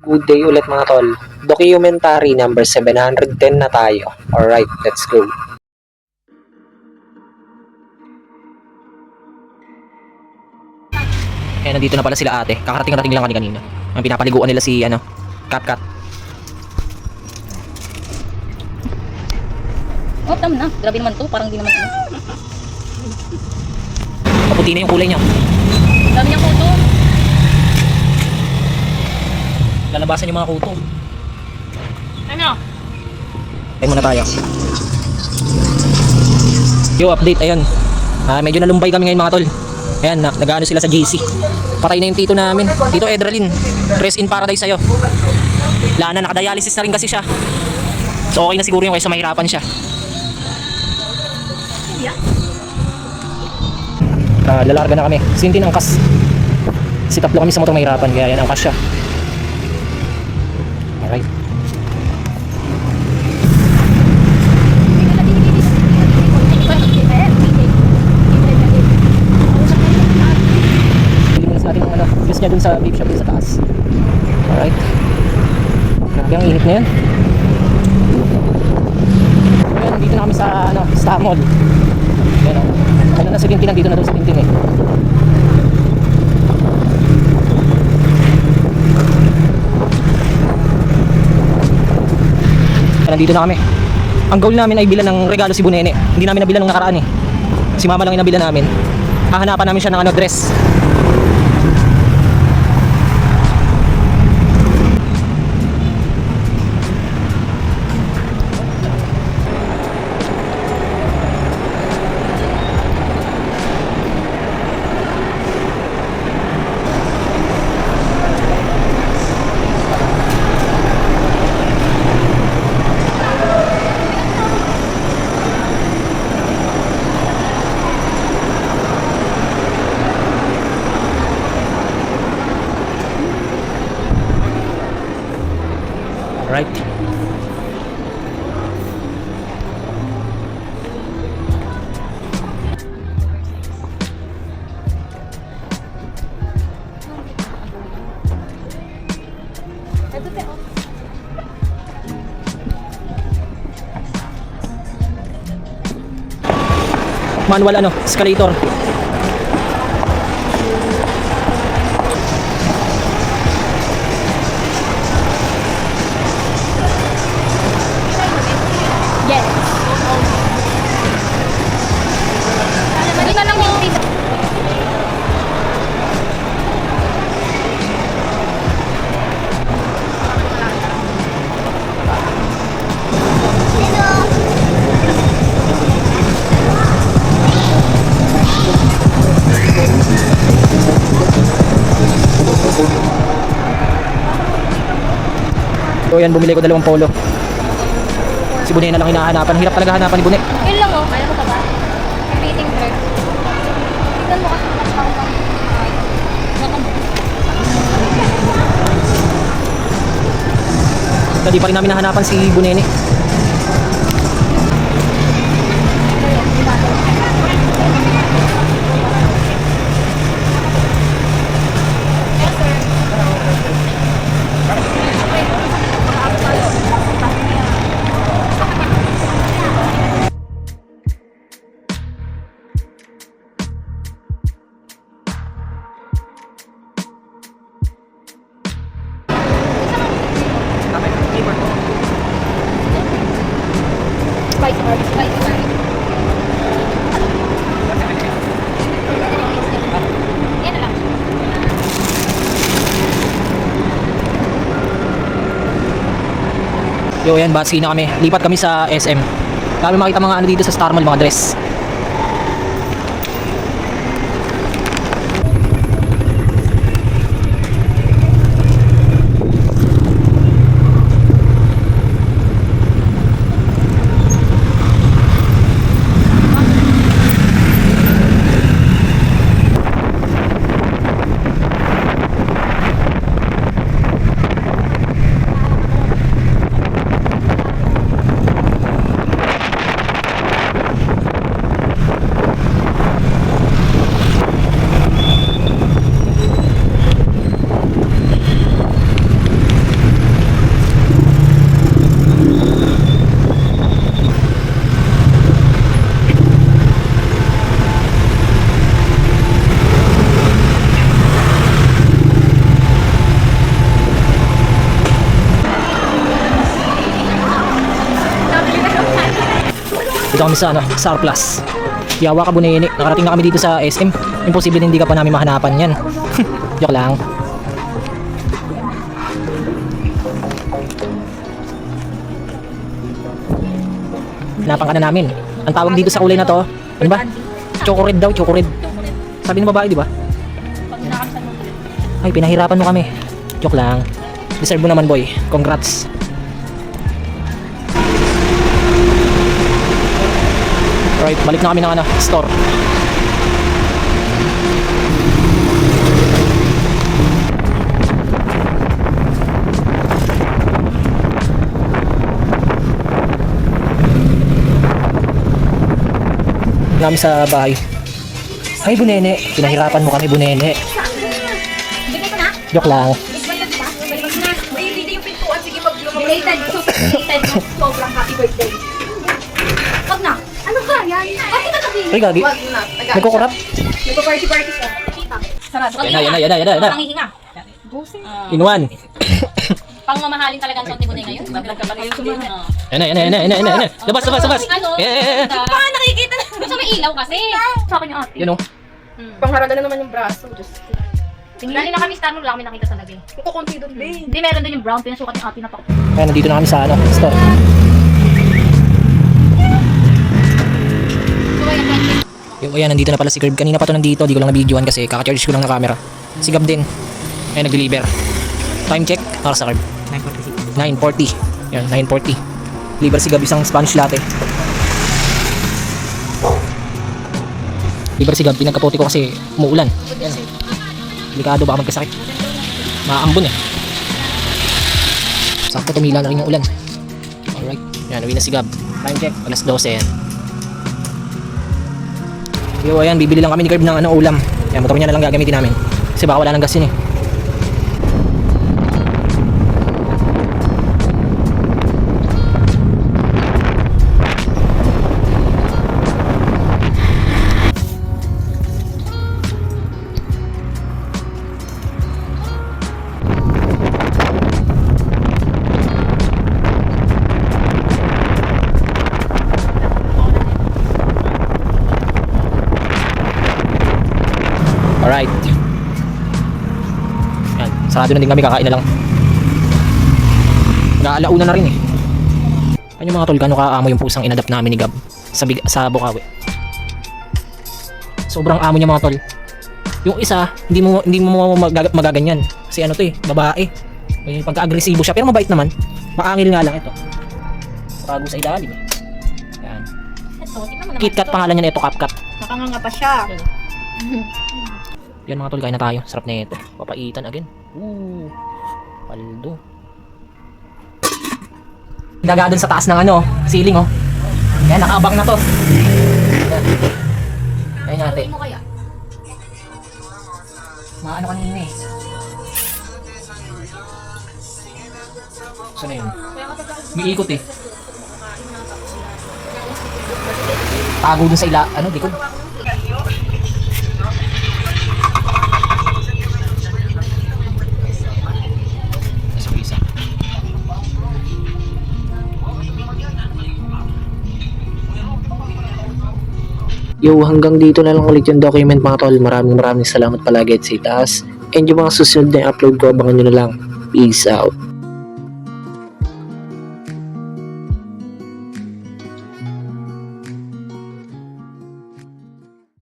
Good day ulit mga tol. Documentary number 710 na tayo. Alright, let's go. Eh, nandito na pala sila ate. Kakarating lang kanina. Ang pinapaliguan nila si, Kat. Oh, tama na. Grabe naman to. Parang di naman to. Maputi na yung kulay niya. Dami niyang kuto. Lalabasan yung mga kuto. Ano? Tayo muna tayo. Yo, update, ayun. Medyo nalumbay kami ngayon mga tol. Ayan, nag-ano sila sa JC. Patay na yung tito namin. Tito Edralin. Rest in paradise sa'yo. Wala na, nakadialysis na rin kasi siya. So okay na siguro yung kaysa mahirapan siya. Lalarga na kami. Sintin angkas. Si tatlo kami sa motor mahirapan. Kaya yan, angkas siya. Alright. Natin yung views niya dun sa vape shop dun sa taas. Alright. Grabe ang init na yan. Ayan, dito na kami sa Star Mall. Ayan o. Ano na 17, nandito na doon sa 17 eh. Nandito na kami. Ang goal namin ay bilan ng regalo si Bunene. Hindi namin nabilan nung nakaraan eh. Si mama lang yung nabilan namin. Hahanapan namin siya ng dress. Right. Manual escalator. Yes. Hindi na lang yung dito. So yan, bumili ko 2 polo. Si Bune na lang hinahanapan. Hirap talaga hanapan ni Bune. Yun lang oh. Kaya mo pa ba? Repeating trip. Tignan mo kasi pang Hindi pa rin namin nahanapan si Bunene. spicy hard. Spicy hard. Yan na lang. Yo, yan, batsi na kami. Lipat kami sa SM. Kami makita mga dito sa Star Mall, mga dress. Dito kami sa Surplus. Yawa ka Bunene. Nakarating na kami dito sa SM. Imposible hindi ka pa namin mahanapan yan. Joke lang. Hanapan ka na namin. Ang tawag dito sa kulay na to, ano ba? Choco red daw, choco red. Sabi ng babae, di ba? Ay, pinahirapan mo kami. Joke lang. Deserve mo naman, boy. Congrats. Alright, balik na kami ng store. Namin sa bahay. Ay, Bunene. Pinahirapan mo kami, Bunene. Bigay ko na. Joke lang. Dito yung pintuan. Sige, mag-related. Related. Sobrang happy birthday. Wag na. Ano ba yan? Bakit natabi? Ay, gagi. Wag na. Nagkukurap. Nagpa-party siya. Sarado. Yan na. Pangihinga. In one. Pangmamahalin talaga ang konti mo na ngayon. Baglag ka ba ngayon sumana? Yan na. Labas. Ano? Pa, nakikita na. Gusto may ilaw kasi. Sa akin yung ate. Yan o. Pangharada na naman yung braso. Diyos ko. Dali na kami star wala kami nakita talaga eh. Kukunti doon, babe. Hindi, meron din yung brown. Pinasukat yung ate na pa. Kaya nandito na kami sa store. So, ayan, Yung ayan, nandito na pala si Curb. Kanina pa to nandito, di ko lang na-videoan kasi kaka-charge ko lang ng camera. Si Gab din. Ay, nag-deliver. Time check, para sa Curb. 9:40. Yan, 9:40. Deliver si Gab isang Spanish latte. Deliver si Gab, pinagkaputi ko kasi umuulan. Yan. Delikado baka magkasakit. Maambon eh. Sakto tumila na rin yung ulan. Alright. Yan, uwi na si Gab. Time check, alas 12 yan. Yo, ayan, bibili lang kami ni Curb ng ulam. Ayan, motor niya na lang gagamitin namin. Kasi baka wala nang gas yun eh. Alright. Yan, sarado na din kami, kakain na lang. Nag-aalauna na rin eh. Ano mga tol, gano'ng kaamo yung pusang inadapt namin ni Gab sa Bukawi. Sobrang amo niya mga tol. Yung isa, hindi mo magaganyan. Kasi ano to eh, babae. May pagka-agresibo siya, pero mabait naman. Maangil nga lang ito. Bago sa ilalim eh. Yan. ito. Tingnan mo naman. KitKat pangalan niya na ito, CapCat. Nakanganga pa siya. Yan mga tol, kain na tayo. Sarap na ito. Papaitan again. Paldo. Daga dun sa taas ng ceiling oh. Yan, nakaabang na to. Yan. Ayun natin. Mo kaya? Maano kanina eh. Saan na yun? May ikot eh. Tago dun sa likod. Yo, hanggang dito na lang ulit yung document mga tol. Maraming salamat palagi at sa itaas. And yung mga susunod na upload ko, abangan nyo na lang. Peace out.